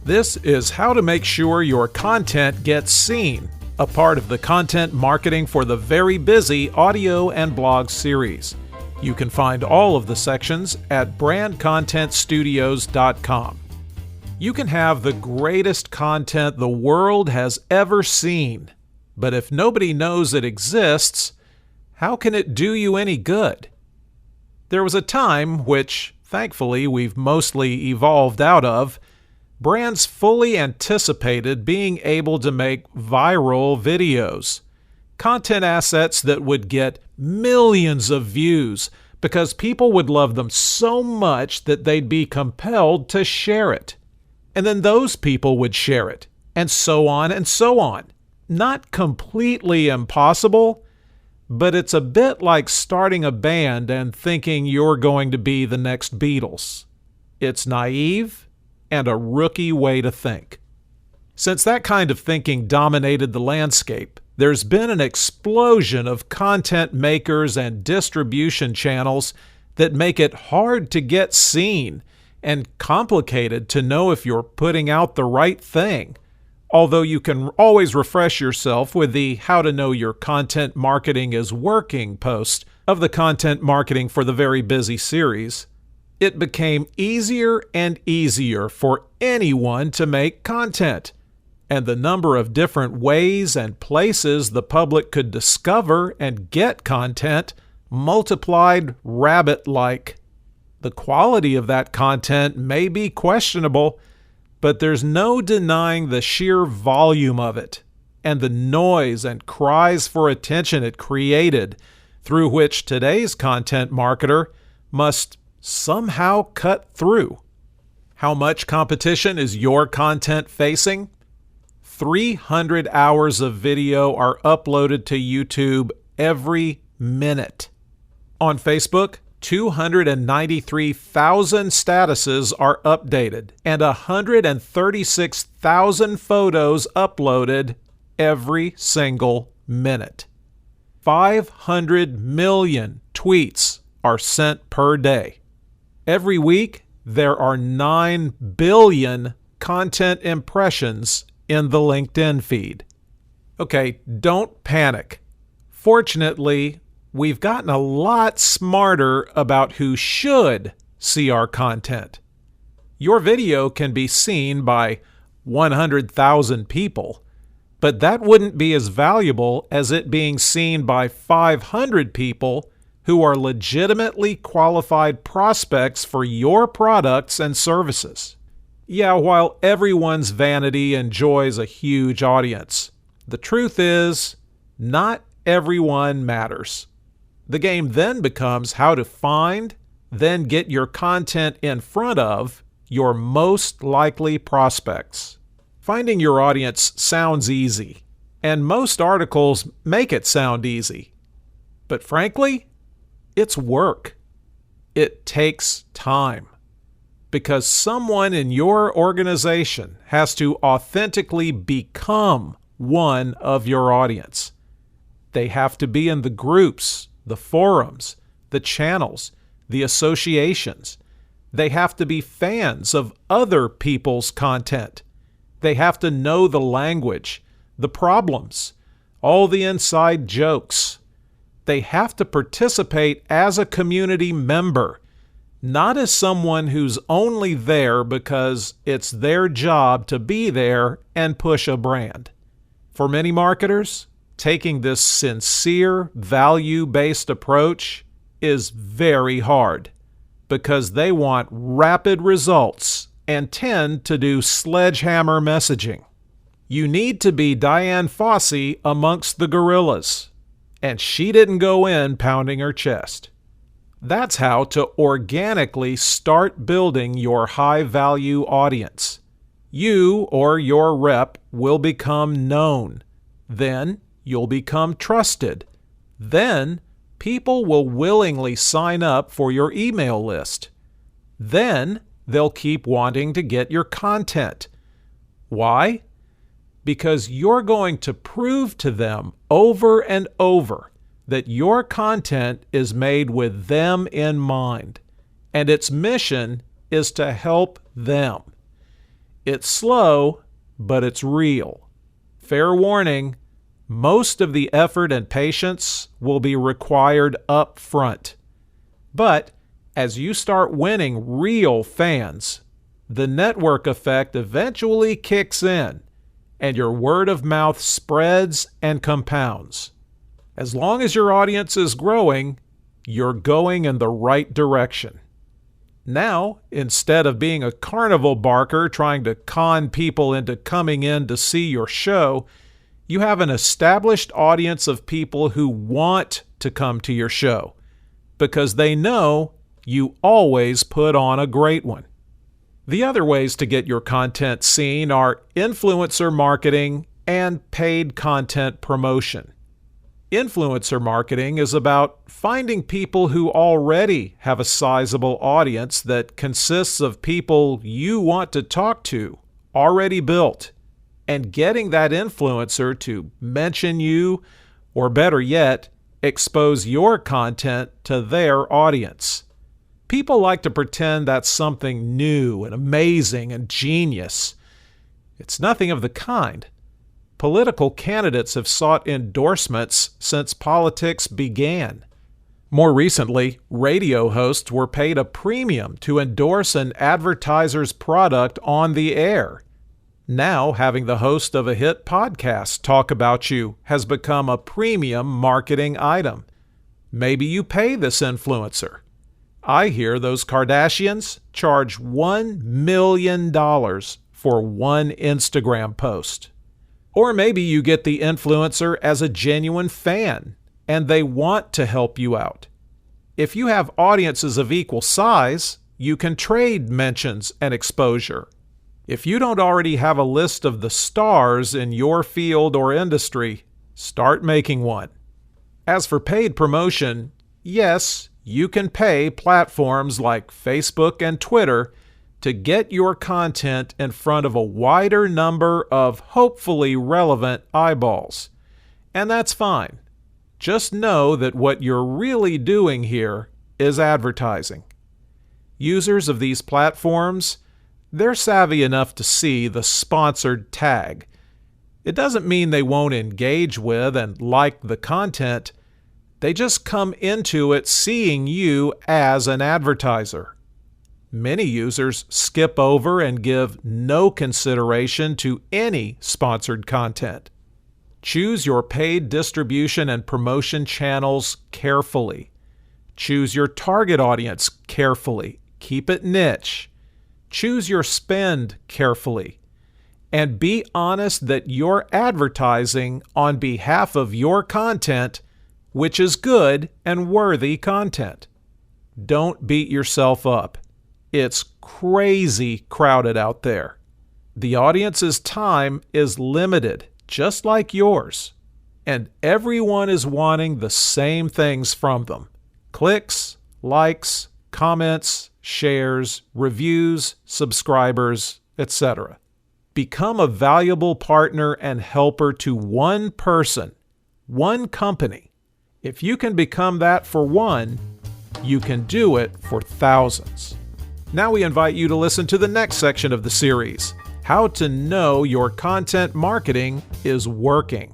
This is how to make sure your content gets seen, a part of the Content Marketing for the Very Busy audio and blog series. You can find all of the sections at brandcontentstudios.com. You can have the greatest content the world has ever seen, but if nobody knows it exists, how can it do you any good? There was a time, which thankfully we've mostly evolved out of, brands fully anticipated being able to make viral videos, content assets that would get millions of views because people would love them so much that they'd be compelled to share it. And then those people would share it, and so on and so on. Not completely impossible, but it's a bit like starting a band and thinking you're going to be the next Beatles. It's naive and a rookie way to think. Since that kind of thinking dominated the landscape, there's been an explosion of content makers and distribution channels that make it hard to get seen and complicated to know if you're putting out the right thing. Although you can always refresh yourself with the How to Know Your Content Marketing is Working post of the Content Marketing for the Very Busy series, it became easier and easier for anyone to make content, and the number of different ways and places the public could discover and get content multiplied rabbit-like. The quality of that content may be questionable, but there's no denying the sheer volume of it and the noise and cries for attention it created, through which today's content marketer must somehow cut through. How much competition is your content facing? 300 hours of video are uploaded to YouTube every minute. On Facebook, 293,000 statuses are updated and 136,000 photos uploaded every single minute. 500 million tweets are sent per day. Every week, there are 9 billion content impressions in the LinkedIn feed. Okay, don't panic. Fortunately, we've gotten a lot smarter about who should see our content. Your video can be seen by 100,000 people, but that wouldn't be as valuable as it being seen by 500 people who are legitimately qualified prospects for your products and services. Yeah, while everyone's vanity enjoys a huge audience, the truth is, not everyone matters. The game then becomes how to find, then get your content in front of your most likely prospects. Finding your audience sounds easy, and most articles make it sound easy. But frankly, it's work. It takes time. Because someone in your organization has to authentically become one of your audience. They have to be in the groups, the forums, the channels, the associations. They have to be fans of other people's content. They have to know the language, the problems, all the inside jokes. They have to participate as a community member, not as someone who's only there because it's their job to be there and push a brand. For many marketers, taking this sincere, value-based approach is very hard because they want rapid results and tend to do sledgehammer messaging. You need to be Dian Fossey amongst the gorillas, and she didn't go in pounding her chest. That's how to organically start building your high-value audience. You or your rep will become known. Then you'll become trusted. Then people will willingly sign up for your email list. Then they'll keep wanting to get your content. Why? Because you're going to prove to them over and over that your content is made with them in mind, and its mission is to help them. It's slow, but it's real. Fair warning, most of the effort and patience will be required up front. But as you start winning real fans, the network effect eventually kicks in, and your word of mouth spreads and compounds. As long as your audience is growing, you're going in the right direction. Now, instead of being a carnival barker trying to con people into coming in to see your show, you have an established audience of people who want to come to your show because they know you always put on a great one. The other ways to get your content seen are influencer marketing and paid content promotion. Influencer marketing is about finding people who already have a sizable audience that consists of people you want to talk to, already built, and getting that influencer to mention you, or better yet, expose your content to their audience. People like to pretend that's something new and amazing and genius. It's nothing of the kind. Political candidates have sought endorsements since politics began. More recently, radio hosts were paid a premium to endorse an advertiser's product on the air. Now, having the host of a hit podcast talk about you has become a premium marketing item. Maybe you pay this influencer. I hear those Kardashians charge $1 million for one Instagram post. Or maybe you get the influencer as a genuine fan, and they want to help you out. If you have audiences of equal size, you can trade mentions and exposure. If you don't already have a list of the stars in your field or industry, start making one. As for paid promotion, yes, you can pay platforms like Facebook and Twitter to get your content in front of a wider number of hopefully relevant eyeballs. And that's fine. Just know that what you're really doing here is advertising. Users of these platforms, they're savvy enough to see the sponsored tag. It doesn't mean they won't engage with and like the content. They just come into it seeing you as an advertiser. Many users skip over and give no consideration to any sponsored content. Choose your paid distribution and promotion channels carefully. Choose your target audience carefully. Keep it niche. Choose your spend carefully. And be honest that you're advertising on behalf of your content, which is good and worthy content. Don't beat yourself up. It's crazy crowded out there. The audience's time is limited, just like yours. And everyone is wanting the same things from them: clicks, likes, comments, shares, reviews, subscribers, etc. Become a valuable partner and helper to one person, one company. If you can become that for one, you can do it for thousands. Now we invite you to listen to the next section of the series, How to Know Your Content Marketing is Working.